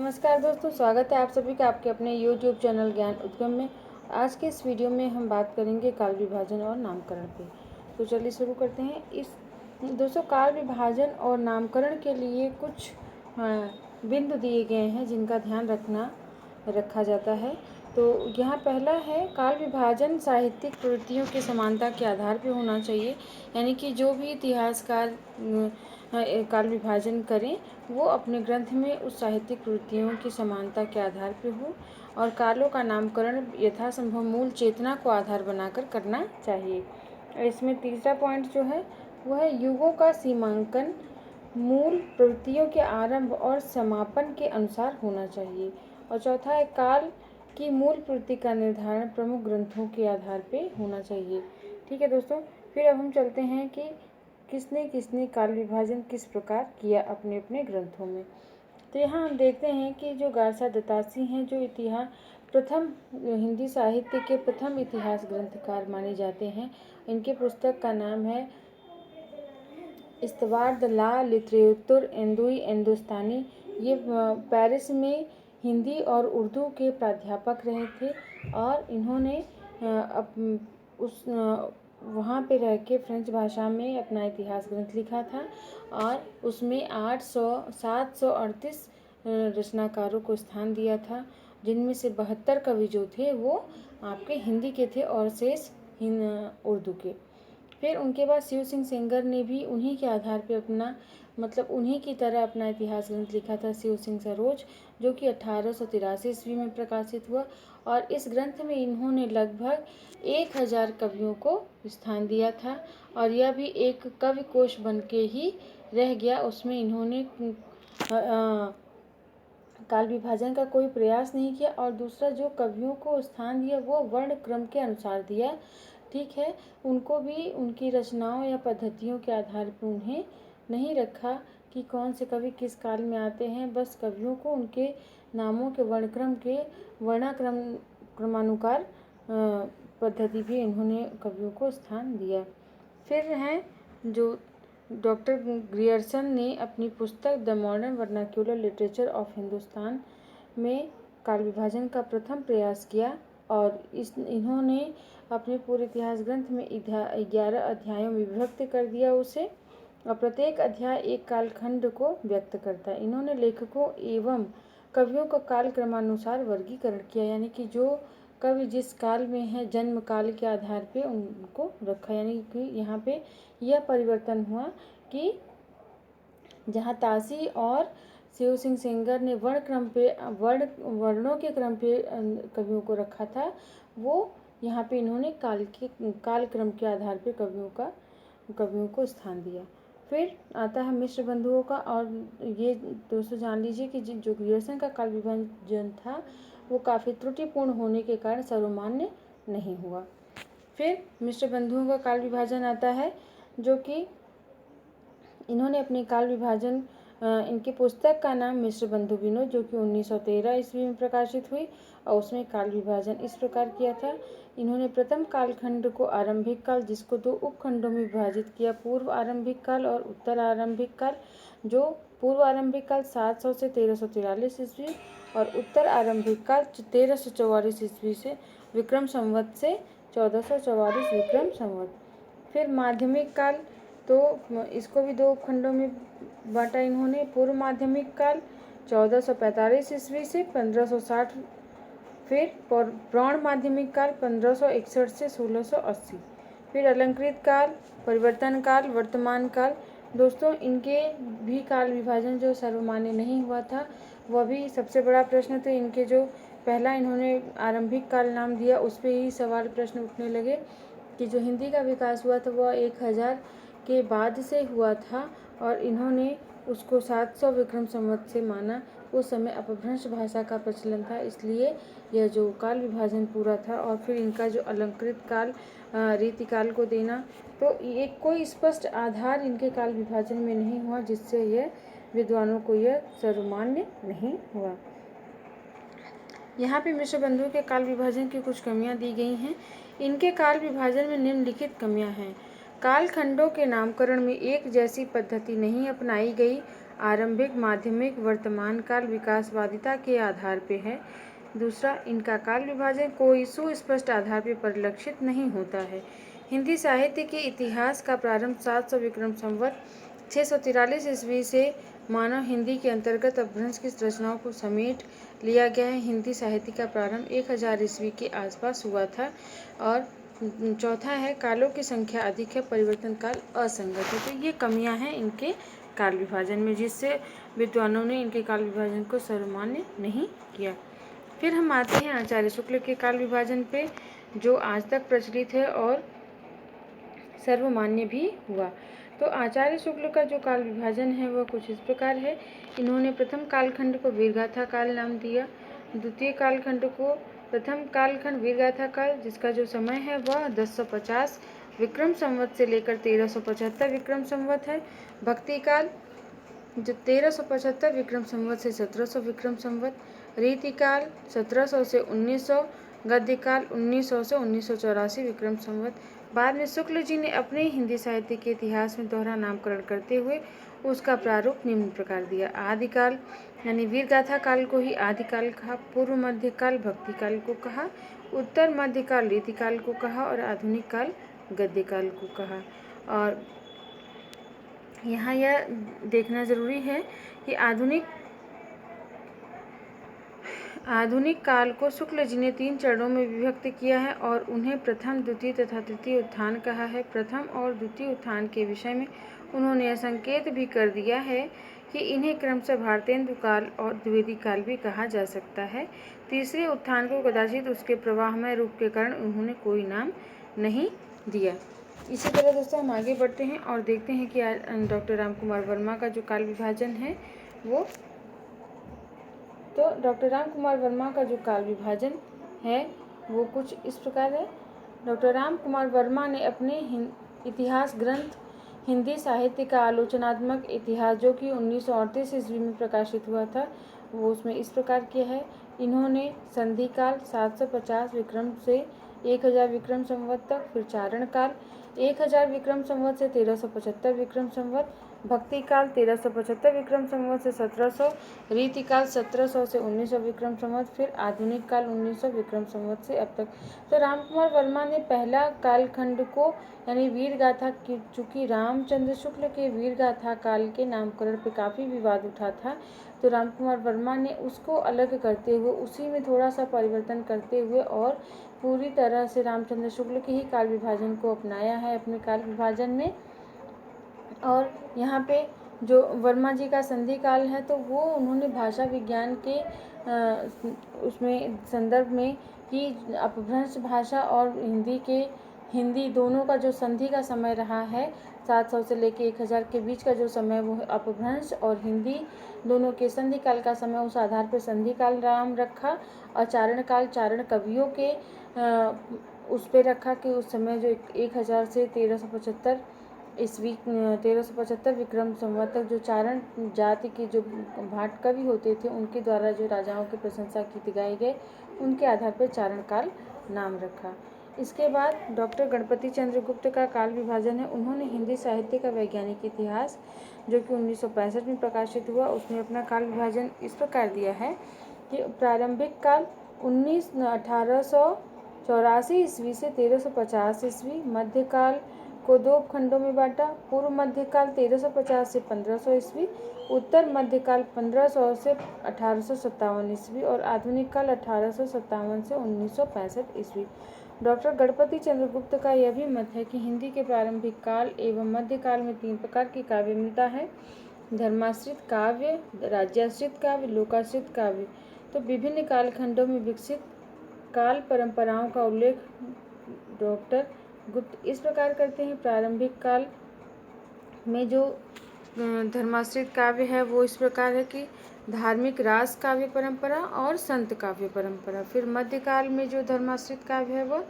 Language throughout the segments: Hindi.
नमस्कार दोस्तों, स्वागत है आप सभी का आपके अपने YouTube चैनल ज्ञान उद्गम में। आज के इस वीडियो में हम बात करेंगे काल विभाजन और नामकरण पे। तो चलिए शुरू करते हैं। इस दोस्तों, काल विभाजन और नामकरण के लिए कुछ बिंदु दिए गए हैं जिनका ध्यान रखा जाता है। तो यहाँ पहला है, काल विभाजन साहित्यिक प्रवृत्तियों की समानता के आधार पर होना चाहिए। यानी कि जो भी इतिहासकार काल विभाजन करें वो अपने ग्रंथ में उस साहित्यिक प्रवृत्तियों की समानता के आधार पर हो, और कालों का नामकरण यथासंभव मूल चेतना को आधार बनाकर करना चाहिए। इसमें तीसरा पॉइंट जो है वह है युगों का सीमांकन मूल प्रवृत्तियों के आरंभ और समापन के अनुसार होना चाहिए। और चौथा है, काल की मूल प्रवृत्ति का निर्धारण प्रमुख ग्रंथों के आधार पर होना चाहिए। ठीक है दोस्तों, फिर अब हम चलते हैं कि किसने किसने काल विभाजन किस प्रकार किया अपने अपने ग्रंथों में। तो यहाँ हम देखते हैं कि जो गारसा दत्तासी हैं, जो प्रथम हिंदी साहित्य के प्रथम इतिहास ग्रंथकार माने जाते हैं। इनके पुस्तक का नाम है इस्तवार द ला लिटरेतुर एंदुई हिंदुस्तानी। ये पेरिस में हिंदी और उर्दू के प्राध्यापक रहे थे, और इन्होंने वहाँ पे रह के फ्रेंच भाषा में अपना इतिहास ग्रंथ लिखा था, और उसमें 738 रचनाकारों को स्थान दिया था, जिनमें से 72 कवि जो थे वो आपके हिंदी के थे और शेष उर्दू के। फिर उनके बाद शिव सिंह सेंगर ने भी उन्हीं के आधार पे उन्हीं की तरह अपना इतिहास ग्रंथ लिखा था, शिव सिंह सरोज, जो कि 1883 ईस्वी में प्रकाशित हुआ। और इस ग्रंथ में इन्होंने लगभग 1000 कवियों को स्थान दिया था, और यह भी एक कवि कोश बन के ही रह गया। उसमें इन्होंने काल विभाजन का कोई प्रयास नहीं किया, और दूसरा जो कवियों को स्थान दिया वो वर्ण क्रम के अनुसार दिया। ठीक है, उनको भी उनकी रचनाओं या पद्धतियों के आधार पर उन्हें नहीं रखा कि कौन से कवि किस काल में आते हैं। बस कवियों को उनके नामों के क्रमानुसार पद्धति भी इन्होंने कवियों को स्थान दिया। फिर हैं जो डॉक्टर ग्रियर्सन ने अपनी पुस्तक the modern vernacular literature of Hindustan में काल विभाजन का प्रथम प्रयास किया, और इन्होंने अपने पूरे इतिहास ग्रंथ में 11 अध्यायों में विभक्त कर दिया उसे, और प्रत्येक अध्याय एक कालखंड को व्यक्त करता है। इन्होंने लेखकों एवं कवियों का काल क्रमानुसार वर्गीकरण किया, यानी कि जो कवि जिस काल में है जन्म काल के आधार पे उनको रखा। यानी कि यहाँ पे यह परिवर्तन हुआ कि जहाँ तासी और शिव सिंह सेंगर ने वर्णों के क्रम पे कवियों को रखा था, वो यहाँ पे इन्होंने काल क्रम के आधार पे कवियों को स्थान दिया। फिर आता है मिश्र बंधुओं का, और ये दोस्तों जान लीजिए कि जो ग्रियर्सन का काल विभाजन था वो काफ़ी त्रुटिपूर्ण होने के कारण सर्वमान्य नहीं हुआ। फिर मिश्र बंधुओं का काल विभाजन आता है, जो कि इन्होंने अपने काल विभाजन इनकी पुस्तक का नाम मिश्र बंधु विनोद, जो कि 1913 ईस्वी में प्रकाशित हुई, और उसमें काल विभाजन इस प्रकार किया था। इन्होंने प्रथम कालखंड को आरंभिक काल, जिसको 2 उपखंडों में विभाजित किया, पूर्व आरंभिक काल और उत्तर आरंभिक काल। जो पूर्व आरंभिक काल 700 से 1343 ईस्वी, और उत्तर आरंभिक काल 1344 ईस्वी से विक्रम संवत से 1444 विक्रम संवत। फिर माध्यमिक काल, तो इसको भी 2 उपखंडों में बांटा इन्होंने। पूर्व माध्यमिक काल 1445 ईस्वी से 1560, फिर प्रौढ़ माध्यमिक काल 1561 से 1680, फिर अलंकृत काल, परिवर्तन काल, वर्तमान काल। दोस्तों, इनके भी काल विभाजन जो सर्वमान्य नहीं हुआ था, वह भी सबसे बड़ा प्रश्न। तो इनके जो पहला इन्होंने आरंभिक काल नाम दिया, उस पर ही सवाल प्रश्न उठने लगे कि जो हिंदी का विकास हुआ था वह 1000 के बाद से हुआ था, और इन्होंने उसको 700 विक्रम संवत से माना। उस समय अपभ्रंश भाषा का प्रचलन था, इसलिए यह जो काल विभाजन पूरा था। और फिर इनका जो अलंकृत काल रीति काल को देना, तो एक कोई स्पष्ट आधार इनके काल विभाजन में नहीं हुआ, जिससे यह विद्वानों को यह सर्वमान्य नहीं हुआ। यहाँ पे मिश्र बंधु के काल विभाजन की कुछ कमियाँ दी गई हैं। इनके काल विभाजन में निम्नलिखित कमियाँ हैं। कालखंडों के नामकरण में एक जैसी पद्धति नहीं अपनाई गई। आरंभिक, माध्यमिक, वर्तमान काल विकासवादिता के आधार पे है। दूसरा, इनका काल विभाजन कोई सुस्पष्ट आधार पर परिलक्षित नहीं होता है। हिंदी साहित्य के इतिहास का प्रारंभ 700 विक्रम संवत 643 ईस्वी से मानव हिंदी के अंतर्गत अपभ्रंश की रचनाओं को समेट लिया गया है। हिंदी साहित्य का प्रारंभ 1000 ईस्वी के आसपास हुआ था। और चौथा है, कालों की संख्या अधिक है, परिवर्तन काल असंगत है। तो ये कमियां हैं इनके काल विभाजन में, जिससे विद्वानों ने इनके काल विभाजन को सर्वमान्य नहीं किया। फिर हम आते हैं आचार्य शुक्ल के काल विभाजन पे, जो आज तक प्रचलित है और सर्वमान्य भी हुआ। तो आचार्य शुक्ल का जो काल विभाजन है वह कुछ इस प्रकार है। इन्होंने प्रथम कालखंड को वीरगाथा काल नाम दिया। द्वितीय कालखंड को प्रथम कालखंड वीरगाथा काल, जिसका जो समय है वह 1050 विक्रम संवत से लेकर 1375 विक्रम संवत है। भक्ति काल जो 1375 विक्रम संवत से 1700 विक्रम संवत। रीतिकाल 1700 से 1900। गद्यकाल 1900 से 1984 विक्रम संवत। बाद में शुक्ल जी ने अपने हिंदी साहित्य के इतिहास में दोहरा नामकरण करते हुए उसका प्रारूप निम्न प्रकार दिया। आदिकाल यानी वीरगाथा काल को ही आदिकाल कहा, पूर्व मध्यकाल भक्ति काल को कहा, उत्तर मध्यकाल रीतिकाल को कहा और आधुनिक काल गद्यकाल को कहा। और यहाँ यह देखना जरूरी है कि आधुनिक काल को शुक्ल जी ने 3 चरणों में विभक्त किया है और उन्हें प्रथम, द्वितीय तथा तृतीय उत्थान कहा है। प्रथम और द्वितीय उत्थान के विषय में उन्होंने यह संकेत भी कर दिया है कि इन्हें क्रमशः भारतेंदु काल और द्विवेदी काल भी कहा जा सकता है। तीसरे उत्थान को कदाचित उसके प्रवाहमय रूप के कारण उन्होंने कोई नाम नहीं दिया। इसी तरह दोस्तों हम आगे बढ़ते हैं और देखते हैं कि डॉक्टर रामकुमार वर्मा का जो काल विभाजन है वो, तो डॉक्टर रामकुमार वर्मा का जो काल विभाजन है वो कुछ इस प्रकार है। डॉक्टर रामकुमार वर्मा ने अपने इतिहास ग्रंथ हिंदी साहित्य का आलोचनात्मक इतिहास, जो कि 1938 ईस्वी में प्रकाशित हुआ था, वो उसमें इस प्रकार किया है। इन्होंने संधि काल 750 विक्रम से 1000 विक्रम संवत तक, फिर चारण काल 1000 विक्रम संवत से 1375 विक्रम संवत, भक्ति काल 1375 विक्रम संवत से 1700, रीति काल 1700 से 1900 विक्रम संवत, फिर आधुनिक काल 1900 विक्रम संवत से अब तक। तो रामकुमार वर्मा ने पहला कालखंड को यानी वीरगाथा की, चूँकि रामचंद्र शुक्ल के वीरगाथा काल के नामकरण पे काफ़ी विवाद उठा था, तो रामकुमार वर्मा ने उसको अलग करते हुए उसी में थोड़ा सा परिवर्तन करते हुए और पूरी तरह से रामचंद्र शुक्ल के ही काल विभाजन को अपनाया है अपने काल विभाजन में। और यहाँ पे जो वर्मा जी का संधि काल है तो वो उन्होंने भाषा विज्ञान के उसमें संदर्भ में कि अपभ्रंश भाषा और हिंदी दोनों का जो संधि का समय रहा है 700 से लेकर 1000 के बीच का जो समय वो अपभ्रंश और हिंदी दोनों के संधि काल का समय, उस आधार पर संधि काल नाम रखा। और चारण काल चारण कवियों के उस पर रखा कि उस समय जो 1000 से 1375 ईस्वी 1375 विक्रम संवत तक जो चारण जाति के जो भाट कवि होते थे उनके द्वारा जो राजाओं की प्रशंसा की गाई गए, उनके आधार पर चारण काल नाम रखा। इसके बाद डॉक्टर गणपति चंद्र गुप्त का काल विभाजन है। उन्होंने हिंदी साहित्य का वैज्ञानिक इतिहास, जो कि 1965 में प्रकाशित हुआ, उसमें अपना काल विभाजन इस प्रकार दिया है कि प्रारंभिक काल 1884 ईस्वी से 1350 ईस्वी, मध्यकाल को 2 खंडों में बांटा। पूर्व मध्यकाल 1350 से 1500 ईस्वी, उत्तर मध्यकाल 1500 से 1857 ईस्वी और आधुनिक काल 1857 से 1965 ईस्वी। डॉक्टर गणपति चंद्र गुप्त का यह भी मत है कि हिंदी के प्रारंभिक काल एवं मध्यकाल में 3 प्रकार की काव्यमयता है: धर्माश्रित काव्य, राज्याश्रित काव्य, लोकाश्रित काव्य। तो विभिन्न कालखंडों में विकसित काल परंपराओं का उल्लेख डॉक्टर गुप्त इस प्रकार करते हैं। प्रारंभिक काल में जो धर्माश्रित काव्य है वो इस प्रकार है कि धार्मिक रास काव्य परंपरा और संत काव्य परंपरा। फिर मध्यकाल में जो धर्माश्रित काव्य है वह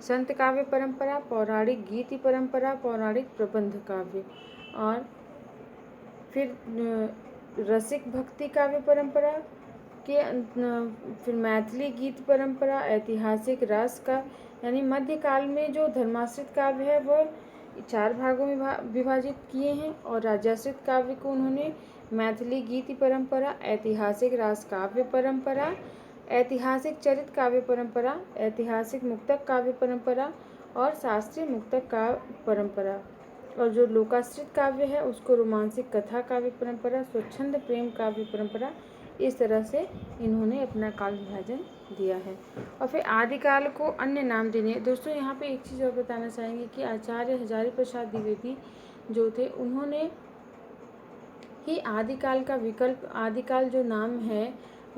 संत काव्य परंपरा, पौराणिक गीति परंपरा, पौराणिक प्रबंध काव्य। और फिर रसिक भक्ति काव्य परंपरा के फिर मैथिली गीत परंपरा, ऐतिहासिक रास का। यानी मध्यकाल में जो धर्माश्रित काव्य है वह 4 भागों में विभाजित किए हैं और राज्याश्रित काव्य को उन्होंने मैथिली गीति परंपरा, ऐतिहासिक रास काव्य परंपरा, ऐतिहासिक चरित काव्य परंपरा, ऐतिहासिक मुक्तक काव्य परंपरा और शास्त्रीय मुक्तक काव्य परंपरा। और जो लोकाश्रित काव्य है उसको रोमांसिक कथा काव्य परंपरा, स्वच्छंद प्रेम काव्य परंपरा, इस तरह से इन्होंने अपना काल विभाजन दिया है। और फिर आदिकाल को अन्य नाम देने, दोस्तों यहाँ पे एक चीज़ और बताना चाहेंगे कि आचार्य हजारी प्रसाद द्विवेदी जो थे उन्होंने ही आदिकाल का विकल्प, आदिकाल जो नाम है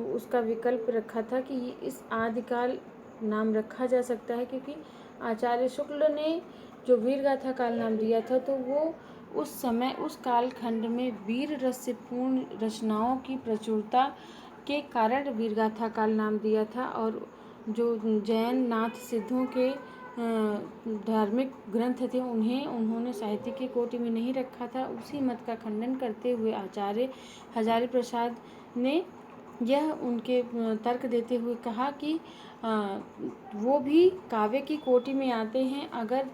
उसका विकल्प रखा था कि इस आदिकाल नाम रखा जा सकता है, क्योंकि आचार्य शुक्ल ने जो वीरगाथा काल नाम दिया था तो वो उस समय उस कालखंड में वीर रस से पूर्ण रचनाओं की प्रचुरता के कारण वीरगाथा काल नाम दिया था। और जो जैन नाथ सिद्धों के धार्मिक ग्रंथ थे उन्होंने साहित्य की कोटि में नहीं रखा था। उसी मत का खंडन करते हुए आचार्य हजारी प्रसाद ने यह उनके तर्क देते हुए कहा कि वो भी काव्य की कोटि में आते हैं अगर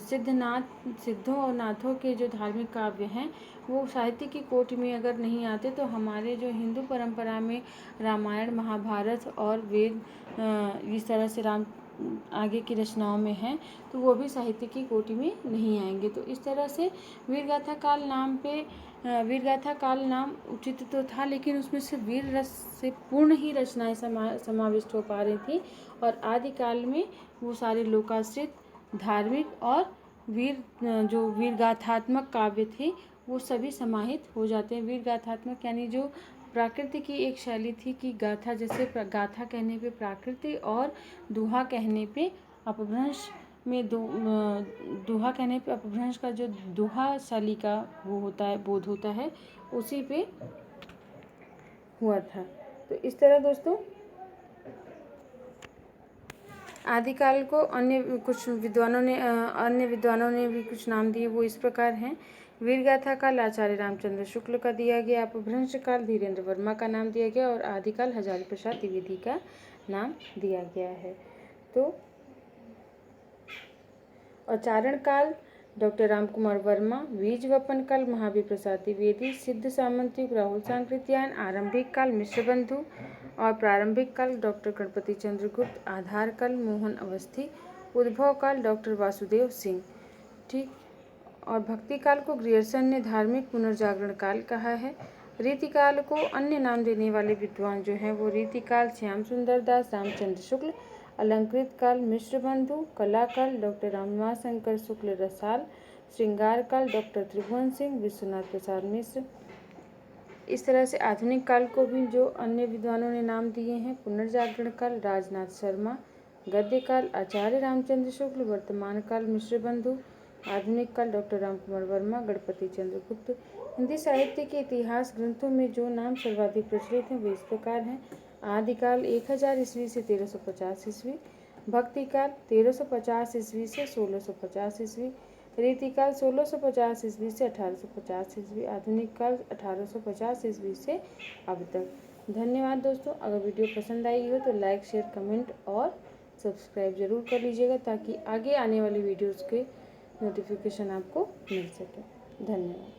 सिद्धों और नाथों के जो धार्मिक काव्य हैं वो साहित्य की कोटि में अगर नहीं आते तो हमारे जो हिंदू परंपरा में रामायण, महाभारत और वेद इस तरह से आगे की रचनाओं में हैं तो वो भी साहित्य की कोटि में नहीं आएंगे। तो इस तरह से वीरगाथा काल नाम उचित तो था, लेकिन उसमें से वीर रस से पूर्ण ही रचनाएं समाविष्ट हो पा रही थी। और आदिकाल में वो सारे लोकाश्रित, धार्मिक और जो वीरगाथात्मक काव्य थे वो सभी समाहित हो जाते हैं। वीरगाथात्मक यानी जो प्राकृति की एक शैली थी कि गाथा, जैसे गाथा कहने पे प्राकृति और दोहा कहने पे अपभ्रंश में दोहा कहने पे अपभ्रंश का जो दोहा शैली का वो होता है, बोध होता है, उसी पे हुआ था। तो इस तरह दोस्तों आदिकाल को अन्य विद्वानों ने भी कुछ नाम दिए, वो इस प्रकार हैं। वीरगाथा काल आचार्य रामचंद्र शुक्ल का दिया गया, अपभ्रंश काल धीरेन्द्र वर्मा का नाम दिया गया और आदिकाल हजारी प्रसाद द्विवेदी का नाम दिया गया है। तो आचारण काल डॉक्टर रामकुमार वर्मा, बीजवपन काल महावीर प्रसाद द्विवेदी, सिद्ध सामंत युग राहुल सांकृत्यायन, आरंभिक काल मिश्र बंधु और प्रारंभिक काल डॉक्टर गणपति चंद्र गुप्त, आधार काल मोहन अवस्थी, उद्भव काल डॉक्टर वासुदेव सिंह। ठीक। और भक्ति काल को ग्रियर्सन ने धार्मिक पुनर्जागरण काल कहा है। रीतिकाल को अन्य नाम देने वाले विद्वान जो हैं वो रीतिकाल श्याम सुंदर दास, रामचंद्र शुक्ल, अलंकृत काल मिश्र बंधु, कला काल डॉक्टर रामनिवास शंकर शुक्ल रसाल, श्रृंगार काल डॉक्टर त्रिभुवन सिंह, विश्वनाथ प्रसाद मिश्र। इस तरह से आधुनिक काल को भी जो अन्य विद्वानों ने नाम दिए हैं, पुनर्जागरण काल राजनाथ शर्मा, गद्य काल आचार्य रामचंद्र शुक्ल, वर्तमान काल मिश्र बंधु, आधुनिक काल डॉक्टर रामकुमार वर्मा, गणपति चंद्र गुप्त। हिंदी साहित्य के इतिहास ग्रंथों में जो नाम सर्वाधिक प्रचलित हैं वे इस प्रकार हैं। आदिकाल 1000 ईस्वी से 1350 ईस्वी, भक्तिकाल 1350 ईस्वी से 1650 ईस्वी, रीतिकाल 1650 ईस्वी से 1850 ईस्वी, आधुनिक काल 1850 ईस्वी से अब तक। धन्यवाद दोस्तों। अगर वीडियो पसंद आई हो तो लाइक, शेयर, कमेंट और सब्सक्राइब जरूर कर लीजिएगा ताकि आगे आने वाली वीडियोज़ के नोटिफिकेशन आपको मिल सके। धन्यवाद।